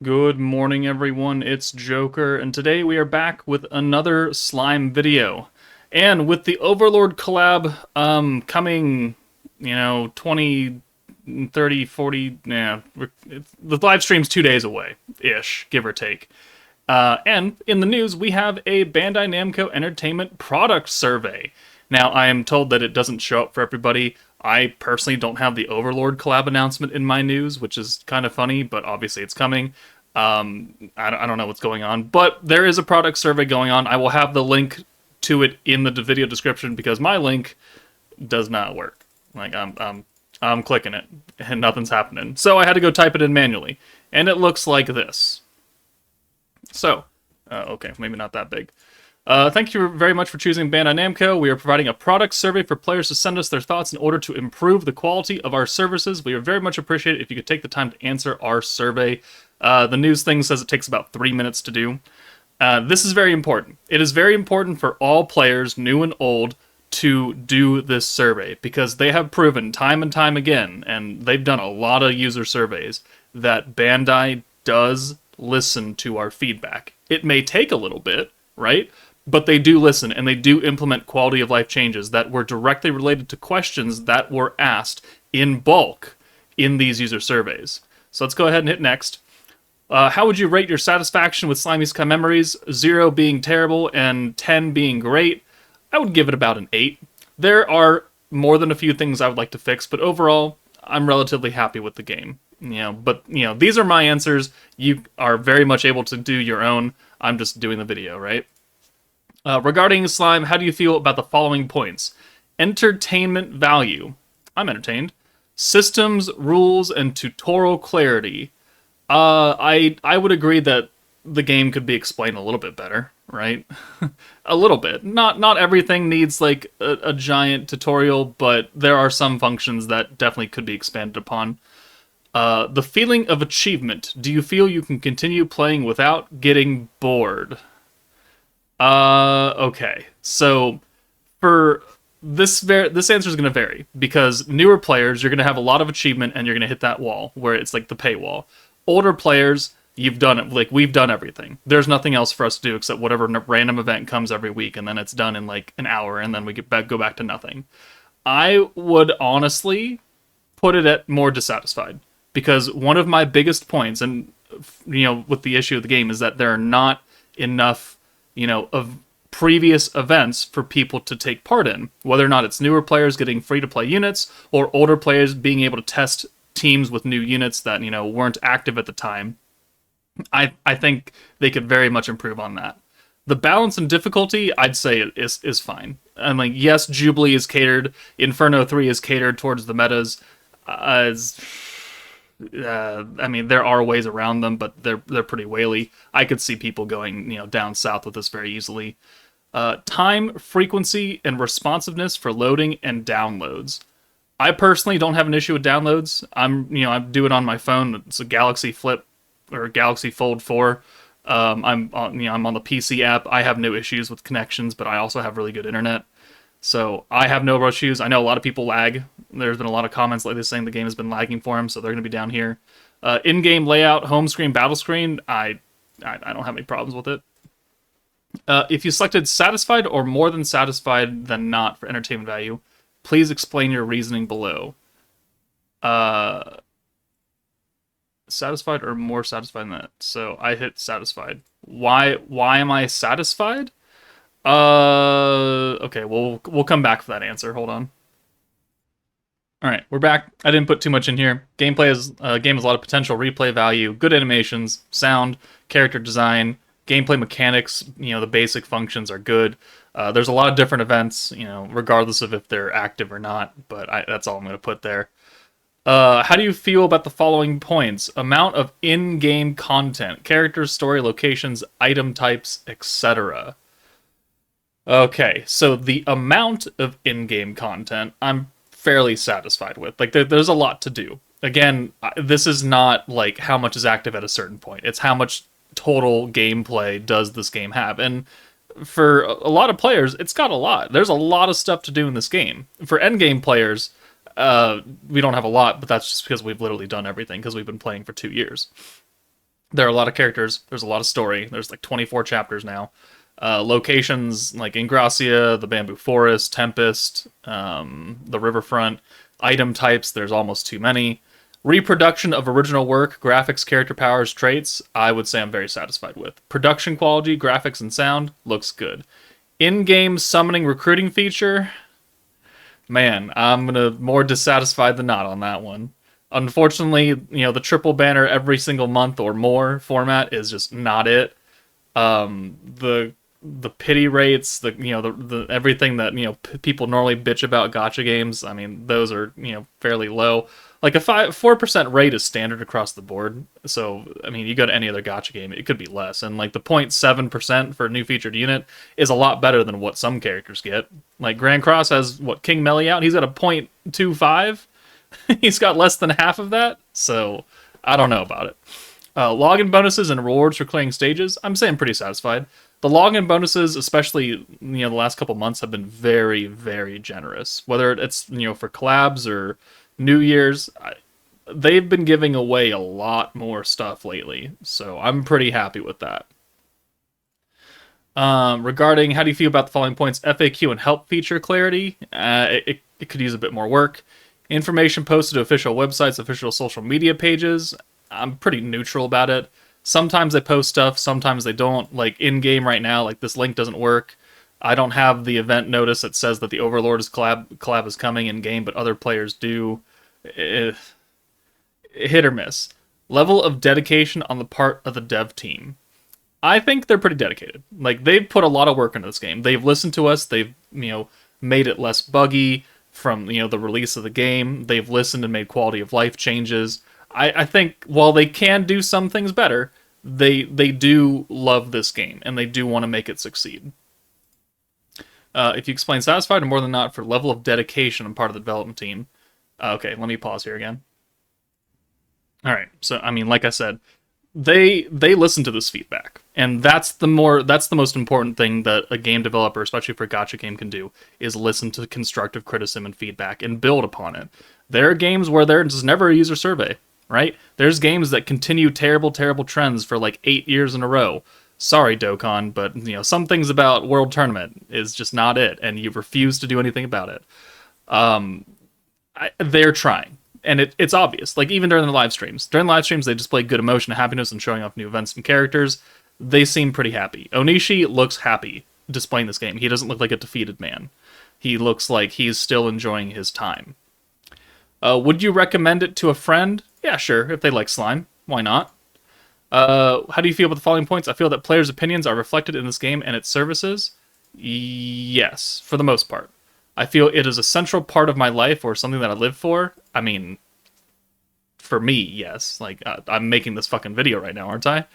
Good morning, everyone. It's Joker, and today we are back with another slime video. And with the Overlord collab coming, 20, 30, 40, the live stream's 2 days away-ish, give or take. And in the news, we have a Bandai Namco Entertainment product survey. Now, I am told that it doesn't show up for everybody. I personally don't have the Overlord collab announcement in my news, which is kind of funny, but obviously it's coming. I don't know what's going on, but there is a product survey going on. I will have the link to it in the video description because my link does not work. Like I'm clicking it and nothing's happening. So I had to go type it in manually, and it looks like this. So, okay, maybe not that big. Thank you very much for choosing Bandai Namco. We are providing a product survey for players to send us their thoughts in order to improve the quality of our services. We would very much appreciate it if you could take the time to answer our survey. The news thing says it takes about 3 minutes to do. This is very important. It is very important for all players, new and old, to do this survey because they have proven time and time again, and they've done a lot of user surveys, that Bandai does listen to our feedback. It may take a little bit, right? But they do listen, and they do implement quality of life changes that were directly related to questions that were asked in bulk in these user surveys. So let's go ahead and hit next. How would you rate your satisfaction with Slimy Sky Memories? 0 being terrible and 10 being great. I would give it about an 8. There are more than a few things I would like to fix, but overall, I'm relatively happy with the game. These are my answers. You are very much able to do your own. I'm just doing the video, right? Regarding slime, how do you feel about the following points? Entertainment value. I'm entertained. Systems, rules, and tutorial clarity. I would agree that the game could be explained a little bit better, right? A little bit. Not everything needs like a giant tutorial, but there are some functions that definitely could be expanded upon. The feeling of achievement. Do you feel you can continue playing without getting bored? Okay. So for this answer is going to vary because newer players, you're going to have a lot of achievement and you're going to hit that wall where it's like the paywall. Older players, you've done it, like we've done everything. There's nothing else for us to do except whatever random event comes every week, and then it's done in like an hour, and then we go back to nothing. I would honestly put it at more dissatisfied because one of my biggest points, and with the issue of the game, is that there are not enough of previous events for people to take part in. Whether or not it's newer players getting free-to-play units, or older players being able to test teams with new units that, weren't active at the time. I think they could very much improve on that. The balance and difficulty, I'd say, is fine. And, yes, Jubilee is catered. Inferno 3 is catered towards the metas. There are ways around them, but they're pretty whaley. I could see people going, down south with this very easily. Time, frequency, and responsiveness for loading and downloads. I personally don't have an issue with downloads. I do it on my phone. It's a Galaxy Flip or Galaxy Fold 4. I'm on the PC app. I have no issues with connections, but I also have really good internet. So I have no issues. I know a lot of people lag. There's been a lot of comments lately saying the game has been lagging for them, so they're going to be down here. In-game layout, home screen, battle screen, I don't have any problems with it. If you selected satisfied or more than satisfied than not for entertainment value, please explain your reasoning below. Satisfied or more satisfied than that. So I hit satisfied. Why am I satisfied? Okay, we'll come back for that answer. Hold on. All right, we're back. I didn't put too much in here. Game has a lot of potential replay value, good animations, sound, character design, gameplay mechanics. The basic functions are good. There's a lot of different events, regardless of if they're active or not. But that's all I'm going to put there. How do you feel about the following points? Amount of in-game content, characters, story, locations, item types, etc. Okay, so the amount of in-game content, I'm fairly satisfied with. Like, there's a lot to do. Again, this is not like how much is active at a certain point. It's how much total gameplay does this game have. And for a lot of players, it's got a lot. There's a lot of stuff to do in this game. For endgame players, we don't have a lot, but that's just because we've literally done everything because we've been playing for 2 years. There are a lot of characters. There's a lot of story. There's like 24 chapters now. Locations like Ingracia, the Bamboo Forest, Tempest, the Riverfront. Item types, there's almost too many. Reproduction of original work, graphics, character powers, traits, I would say I'm very satisfied with. Production quality, graphics, and sound, looks good. In-game summoning recruiting feature, man, I'm gonna more dissatisfied than not on that one. Unfortunately, the triple banner every single month or more format is just not it. The pity rates, the everything that people normally bitch about gacha games. I mean, those are fairly low. Like a 4% rate is standard across the board. So I mean, you go to any other gacha game, it could be less. And like the 0.7% for a new featured unit is a lot better than what some characters get. Like Grand Cross has what, King Melly out. He's at a 0.25. He's got less than half of that. So I don't know about it. Login bonuses and rewards for clearing stages, I'm saying pretty satisfied. The login bonuses, especially the last couple months, have been very, very generous. Whether it's for collabs or New Year's, they've been giving away a lot more stuff lately. So I'm pretty happy with that. Regarding how do you feel about the following points: FAQ and help feature clarity, it could use a bit more work. Information posted to official websites, official social media pages, I'm pretty neutral about it. Sometimes they post stuff, sometimes they don't. Like in-game right now, like this link doesn't work. I don't have the event notice that says that the Overlord's collab is coming in-game, but other players do. Hit or miss. Level of dedication on the part of the dev team. I think they're pretty dedicated. Like, they've put a lot of work into this game. They've listened to us. They've, made it less buggy from, the release of the game. They've listened and made quality of life changes. I think while they can do some things better, they do love this game, and they do want to make it succeed. If you explain satisfied or more than not for level of dedication on part of the development team. Okay, let me pause here again. Alright, so, I mean, like I said, they listen to this feedback, and that's the most important thing that a game developer, especially for a gacha game, can do, is listen to constructive criticism and feedback and build upon it. There are games where there's never a user survey, right? There's games that continue terrible trends for like 8 years in a row. Sorry, Dokkan, but some things about World Tournament is just not it, and you refuse to do anything about it. They're trying. And it's obvious. Like, even during the live streams. During live streams, they display good emotion and happiness and showing off new events and characters. They seem pretty happy. Onishi looks happy displaying this game. He doesn't look like a defeated man. He looks like he's still enjoying his time. Would you recommend it to a friend? Yeah, sure, if they like slime. Why not? How do you feel about the following points? I feel that players' opinions are reflected in this game and its services. Yes, for the most part. I feel it is a central part of my life or something that I live for. I mean, for me, yes. Like, I'm making this fucking video right now, aren't I?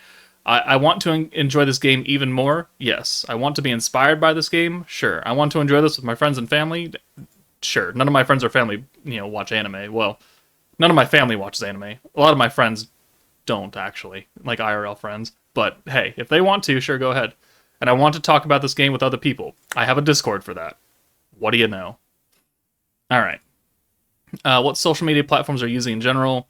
I want to enjoy this game even more. Yes. I want to be inspired by this game. Sure. I want to enjoy this with my friends and family. Sure. None of my friends or family, watch anime. Well, none of my family watches anime. A lot of my friends don't, actually. Like, IRL friends. But, hey, if they want to, sure, go ahead. And I want to talk about this game with other people. I have a Discord for that. What do you know? Alright. What social media platforms are you using in general?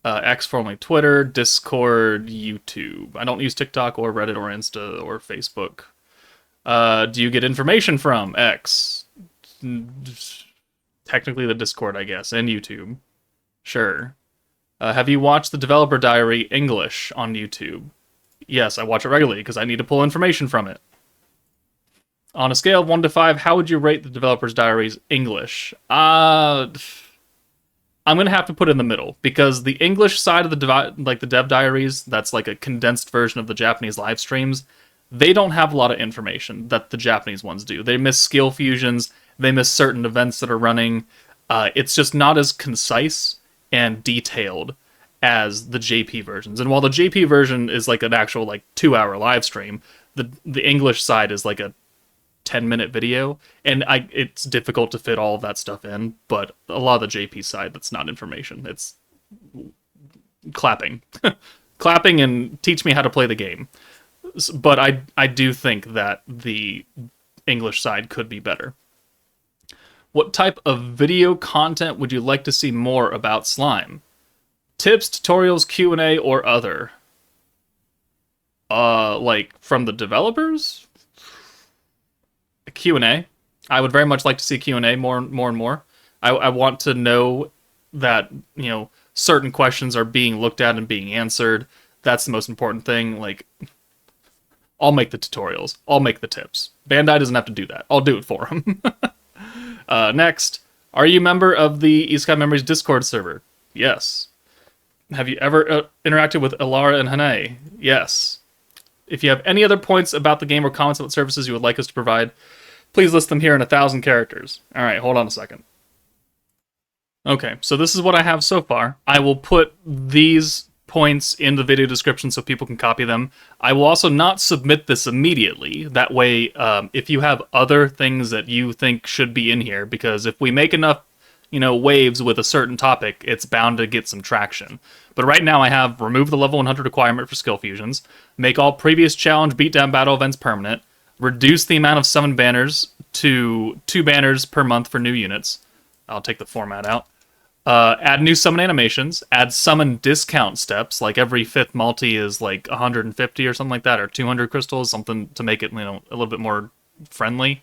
X, formerly Twitter, Discord, YouTube. I don't use TikTok or Reddit or Insta or Facebook. Do you get information from X? Technically the Discord, I guess, and YouTube. Sure. Have you watched the Developer Diary English on YouTube? Yes, I watch it regularly because I need to pull information from it. On a scale of 1 to 5, how would you rate the Developer's Diaries English? I'm going to have to put it in the middle, because the English side of the Dev Diaries, that's like a condensed version of the Japanese live streams, they don't have a lot of information that the Japanese ones do. They miss skill fusions, they miss certain events that are running. It's just not as concise and detailed as the JP versions. And while the JP version is like an actual 2-hour live stream, the English side is like a 10-minute video, and it's difficult to fit all of that stuff in, but a lot of the JP side, that's not information. It's clapping. Clapping and teach me how to play the game. But I do think that the English side could be better. What type of video content would you like to see more about slime? Tips, tutorials, Q&A, or other? Like from the developers? Q&A. I would very much like to see Q&A more and more. I want to know that, certain questions are being looked at and being answered. That's the most important thing. Like, I'll make the tutorials. I'll make the tips. Bandai doesn't have to do that. I'll do it for them. Next, are you a member of the Isekai Memories Discord server? Yes. Have you ever interacted with Ilara and Hane? Yes. If you have any other points about the game or comments about services you would like us to provide, please list them here in 1,000 characters. All right, hold on a second. Okay, so this is what I have so far. I will put these points in the video description so people can copy them. I will also not submit this immediately. That way, if you have other things that you think should be in here, because if we make enough, waves with a certain topic, it's bound to get some traction. But right now I have remove the level 100 requirement for skill fusions, make all previous challenge beatdown battle events permanent, reduce the amount of summon banners to 2 banners per month for new units. I'll take the format out. Add new summon animations, add summon discount steps, like every 5th multi is like 150 or something like that, or 200 crystals, something to make it, a little bit more friendly.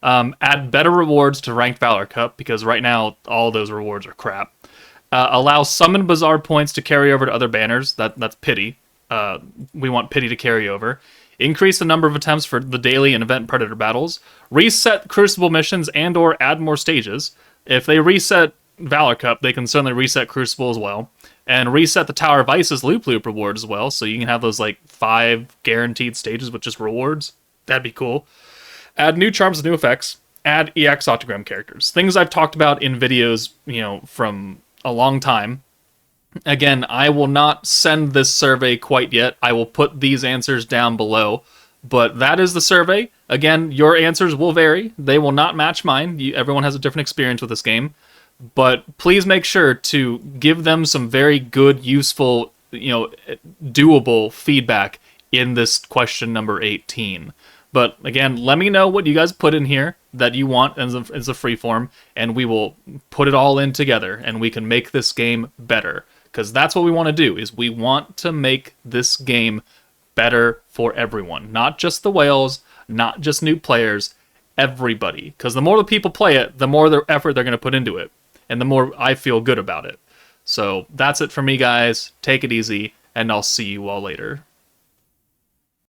Add better rewards to Ranked Valor Cup, because right now all those rewards are crap. Allow summon bazaar points to carry over to other banners. That's pity. We want pity to carry over. Increase the number of attempts for the daily and event predator battles. Reset Crucible missions and or add more stages. If they reset Valor Cup, they can certainly reset Crucible as well. And reset the Tower of Ice's Loupe reward as well, so you can have those like 5 guaranteed stages with just rewards. That'd be cool. Add new charms and new effects. Add EX Octagram Characters. Things I've talked about in videos, from a long time. Again, I will not send this survey quite yet. I will put these answers down below. But that is the survey. Again, your answers will vary. They will not match mine. Everyone has a different experience with this game. But please make sure to give them some very good, useful, doable feedback in this question number 18. But again, let me know what you guys put in here that you want as a free form, and we will put it all in together, and we can make this game better. Because that's what we want to do, is we want to make this game better for everyone. Not just the whales, not just new players, everybody. Because the more the people play it, the more effort they're going to put into it. And the more I feel good about it. So that's it for me, guys. Take it easy, and I'll see you all later.